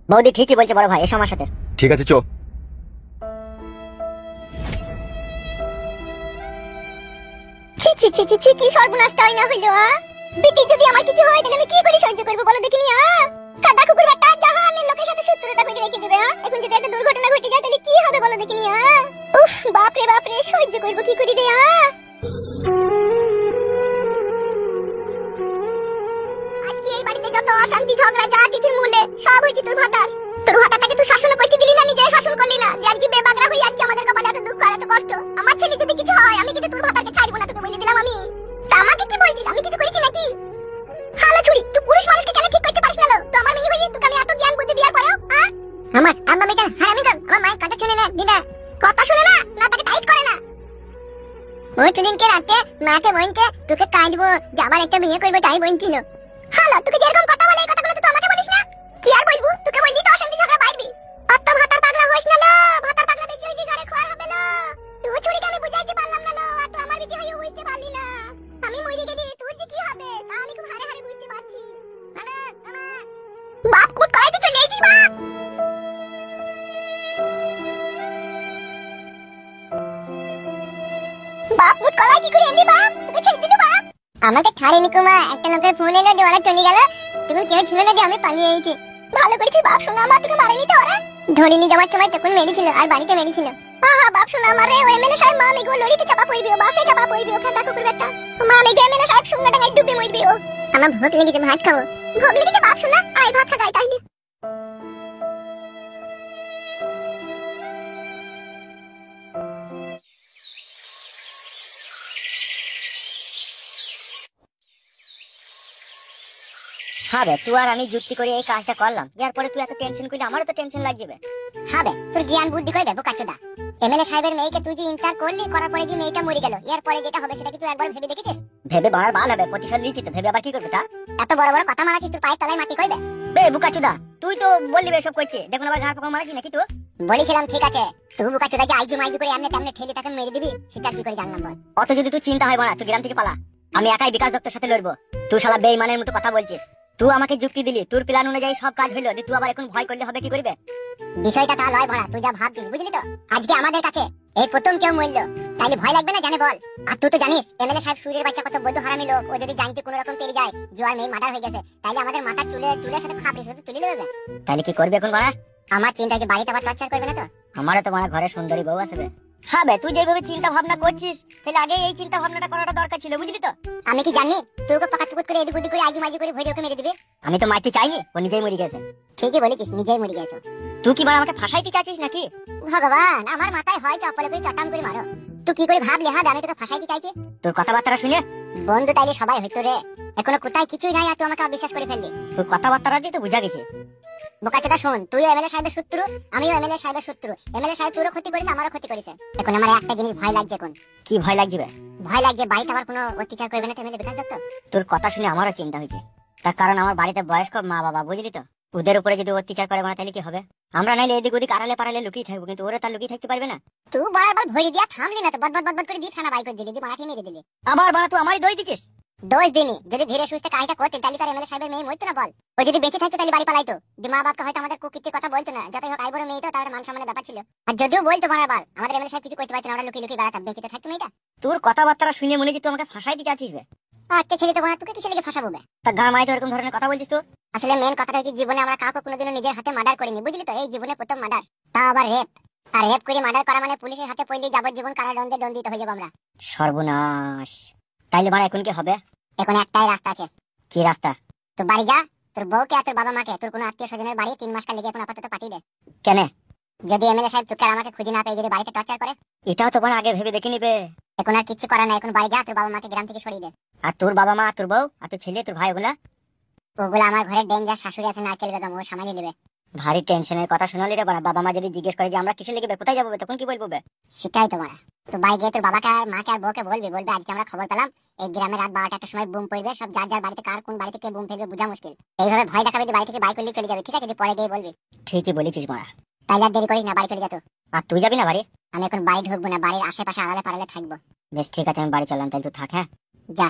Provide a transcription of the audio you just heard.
বৌদি ঠিকই বলছে বড় ভাই, এসো আমার সাথে। ঠিক আছে চো। ছি ছি ছি ছি ছি, কি সর্বনাশটা হয় না হইলো। বিটি যদি আমার কিছু হয় তাহলে আমি কি করে সহ্য করব বলো দেখিনি। কাদা কুকুর বেটা জাহানের লোকের সাথে শত্রুতা করে রেখে দেবে। এখন যদি একটা দুর্ঘটনা ঘটে যায় তাহলে কি হবে বলো দেখিনি। উফ বাপ রে সহ্য করব কি করে রে। আজকে এই বাড়িতে যত অশান্তি ঝগড়া যা কিছুর মূলে সব হয়েছে তোর ভাতার। তোর ভাতাটাকে তুই শাসন করতে দিলি না, নিজে শাসন করলি না। যে আজকে বেবাগরা হই, আজকে আমাদের কপালে এত দুঃখ আর এত কষ্ট। আমার ছেলে যদি কিছু হয় আমি কিন্তু তোর ভাতাকে ছাড়বো না, তোকে বলে দিলাম আমি। তা আমাকে কি বলছিস, আমি কিছু করেছি নাকি? হালা ছুরি, তুই পুরুষ মানুষকে কেন ঠিক করতে পারিস না? তো আমার মেয়ে হয়ে তোকে আমি এত জ্ঞান বুদ্ধি দেওয়ার পরেও আমার আম্মা মেয়েটা হারামি দল আমার মায়ের কথা শুনে না দিদা, কথা শুনে না না তাকে টাইট করে না। ওই সেদিনকে রাতে মাকে বলতে তোকে কাঁদবো যে আমার একটা বিয়ে করবো তাই বলছিল। হালা তোকে যেরকম কথা বলে এই কথাগুলো তো আমাকে বলিস না। কি আর বলবো, তোকে বললি তো অশান্তি ঝগড়া বাড়বি। অত ভাতার পাগলা হইস না লো, ভাতার পাগলা বেশি হইলে ঘরে খোয়া হবে লো। তুই ছুরিকে আমি বুঝাইতে পারলাম না লো, আর তুই আমার বিটি হয়ে বুঝতে পারলি না। আমি মরে গেলি তোর যে কি হবে তা আমি খুব হারে হারে বুঝতে পারছি। বাপ কুট করাইতে চলে এসেছিস বাপ। বাপ মুট কলাই কি করে এলি বাপ, তোকে ছেড়ে দিল বাপ। আমাকে ছাড়েনি কুমা, একটা লোকের ফোন এলো যে ওরা চলে গেল, তুমি কেউ ছিল না যে আমি পালিয়ে এসেছি। ভালো করেছিস বাপ, শোনা আমার তোকে মারেনি তো ওরা। ধরিনি যাওয়ার সময় তখন মেরেছিল আর বাড়িতে মেরেছিল। হ্যাঁ বাপ শোনা আমার রে, ওই এমএলএ সাহেব মা আমি গো লড়িতে চাপা পড়বি, ও বাসে চাপা পড়বি, ও খাতা কুকুর বেটা মা আমি এমএলএ সাহেব সঙ্গে টাঙাই ডুবে মরবি ও। আমার ভোগ লেগেছে ভাত খাবো। ভোগ লেগেছে বাপ শোনা, আয় ভাত খা যাই তাইলে। হবে তুই আর আমি যুক্তি করে এই কাজটা করলাম, এরপরে তুই এত টেনশন করলে আমারও তো টেনশন লাগবে। হবে তোর জ্ঞান বুদ্ধি কই দেবো কাচুদা। এমএলএ সাহেবের মেয়েকে তুই যে ইনকার করলি, করার পরে যে মেয়েটা মরে গেল, এরপরে যেটা হবে সেটা কি তুই একবার ভেবে দেখেছিস? ভেবে বাড়ার বাল হবে, প্রতিশোধ নিচ্ছি তো, ভেবে আবার কি করবে তা? এত বড় বড় কথা মারাছিস, তোর পায়ের তলায় মাটি কইবে। বে বুকাচুদা, তুই তো বললি এসব করছিস, দেখুন আবার ঘাড় পোকা মারাছিস নাকি তুই? বলেছিলাম ঠিক আছে, তুই বুকাচুদা যে আইজু মাইজু করে এমনি তেমনি ঠেলে তাকে মেরে দিবি, সেটা কি করে জানলাম বল? অত যদি তুই চিন্তা হয় বাড়া, তুই গ্রাম থেকে পালা, আমি একাই বিকাশ দত্তের সাথে লড়বো। তুই শালা বেঈমানের মতো কথা বলছিস। তুই আমাকে যুক্তি দিলি, তোর প্ল্যান অনুযায়ী সব কাজ হইলো, তুই আবার এখন ভয় করলে হবে কি করবে? বিষয়টা তা লয় ভরা, তুই যা ভাবছিস বুঝলি তো। আজকে আমাদের কাছে এই প্রথম কেউ মরল, তাইলে ভয় লাগবে না জানে বল? আর তুই তো জানিস এমএলএ সাহেব সুরের বাচ্চা কত বড় হারামি লোক, ও যদি জানতে কোনো রকম পেরে যায় জোয়ার মেয়ে মার্ডার হয়ে গেছে, তাইলে আমাদের মাথা চুলের সাথে খাপড়ি শুধু তুলে নেবে। তাহলে কি করবে এখন বাড়া? আমার চিন্তা যে বাড়িতে আবার টর্চার করবে না তো? আমারও তো বাড়া ঘরে সুন্দরী বউ আছে। হবে তুই যেভাবে চিন্তা ভাবনা করছিস, তাহলে আগে এই চিন্তা ভাবনাটা করাটা দরকার ছিল, বুঝলি তো? আমি কি জানি তুই ওকে পাকা টুকুট করে এদিক ওদিক করে আজু মাইজু করে ভরে ওকে মেরে দিবি? আমি তো মারতে চাইনি, ও নিজেই মরে গেছে। ঠিকই বলেছিস, নিজেই মরে গেছে। তুই কি বাড়া আমাকে ফাঁসাইতে চাচ্ছিস নাকি? ভগবান আমার মাথায় হয় চপলে করে চটাম করে মারো। তুই কি করে ভাবলি হবে আমি তোকে ফাঁসাইতে চাইছি? তোর কথাবার্তা শুনে বন্ধু তাইলে সবাই হইতো রে, এখনো কোথায় কিছুই নাই আর তুই আমাকে অবিশ্বাস করে ফেললি। তোর কথাবার্তা দিয়ে তো বুঝা গেছে। বোকাচোদা শোন, তুই এমএলএ সাহেবের শত্রু, আমিও এমএলএ সাহেবের শত্রু। এমএলএ সাহেব তোরও ক্ষতি করেছে, আমারও ক্ষতি করেছে। এখন আমার একটা জিনিস ভয় লাগছে। এখন কি ভয় লাগবে? ভয় লাগছে বাড়িতে আবার কোনো অত্যাচার করবে না তো এমএলএ বিকাশ দত্ত। তোর কথা শুনে আমারও চিন্তা হয়েছে, তার কারণ আমার বাড়িতে বয়স্ক মা বাবা, বুঝলি তো, ওদের উপরে যদি অত্যাচার করে মানে তাহলে কি হবে? আমরা নাইলে এদিক ওদিক আড়ালে পাড়ালে লুকিয়ে থাকবো, কিন্তু ওরা তার লুকিয়ে থাকতে পারবে না। তুই বারবার ভরি দিয়া থামলি না তো, বদ করে দিয়ে থানা বাই করে দিলি, দিয়ে মারাকে মেরে দিলি। আবার বাড়া তুই আমারই দই দিছিস। দোষ দিনি, যদি ধীরে সুস্থে কাজটা করতেন তাহলে তার এমএলএ সাহেবের মেয়ে মরতো না বল? ও যদি বেঁচে থাকতো তাহলে বাড়ি পালাইতো, যে মা বাপকে হয়তো আমাদের কুকীর্তির কথা বলতো না। যতই হোক আইবড় মেয়ে তো, তার মান সম্মানের ব্যাপার ছিল। আর যদিও বলতো বারবার আমাদের এমএলএ সাহেব কিছু করতে পারতো না, আমরা লুকিয়ে লুকিয়ে বেড়াতাম, বেঁচে থাকতো মেয়েটা। তোর কথাবার্তা শুনে মনে হচ্ছে তুই আমাকে ফাঁসাইতে চাচ্ছিস বে। আচ্ছা ছেলে তো বানা, তোকে কিসে লেগে ফাঁসাবো বে? তা গান মাইতে এরকম ধরনের কথা বলছিস তো? আসলে মেন কথাটা হচ্ছে জীবনে আমরা কাউকে কোনোদিনও নিজের হাতে মার্ডার করিনি, বুঝলি তো। এই জীবনে প্রথম মার্ডার, তা আবার রেপ। আর রেপ করে মার্ডার করা মানে পুলিশের হাতে পড়লে যাবজ্জীবন কারাদণ্ডে দণ্ডিত হয়ে যাবো আমরা। সর্বনাশ। তাইলে বাড়া এখন কি হবে? এখন একটাই রাস্তা আছে। কি রাস্তা? তুই বাড়ি যা, তোর বউকে আর তোর বাবা মাকে তোর কোনো আত্মীয় স্বজনের বাড়ি 3 মাস কাল লেগে এখন আপাতত পাঠিয়ে দে। কেন? যদি এমএলএ সাহেব তোকে আর আমাকে খুঁজে না পেয়ে যদি বাড়িতে টর্চার করে, এটাও তো বাড়া আগে ভেবে দেখে নিবে। এখন আর কিচ্ছু করার নাই, এখন বাড়ি যা, তোর বাবা মাকে গ্রাম থেকে সরিয়ে দে। আর তোর বাবা মা, তোর বউ, আর তোর ছেলে, তোর ভাই, ওগুলা? ওগুলো আমার ঘরের ডেঞ্জার শাশুড়ি আছে নারকেল বেগম, ও সামাল নেবে। ভারী টেনশনের কথা শোনালি রে বাড়া। বাবা মা যদি জিজ্ঞেস করে যে আমরা কিসে লেগে কোথায় যাবো, তখন কি বলবো? সেটাই তো মারা। তো বাড়ি গিয়ে তোর বাবাকে আর মাকে আর বউকে বলবি আজকে আমরা খবর পেলাম এই গ্রামে রাত 12টার সময় বুম পড়বে, সব যার যার বাড়িতে কার কোন বাড়িতে কে বুম ফেলবে বোঝা মুশকিল। এইভাবে ভয় দেখাবে যে বাড়ি থেকে বাই করলে চলে যাবে, ঠিক আছে? পরে গিয়ে বলবি। ঠিকই বলেছিস মারা। তাইলে আর দেরি করিস না, বাড়ি চলে যা। তো আর তুই যাবি না বাড়ি? আমি এখন বাড়ি ঢুকবো না, বাড়ির আশেপাশে আড়ালে পাড়ালে থাকবো। বেশ ঠিক আছে, আমি বাড়ি চললাম, তাহলে তুই থাক। হ্যাঁ যা।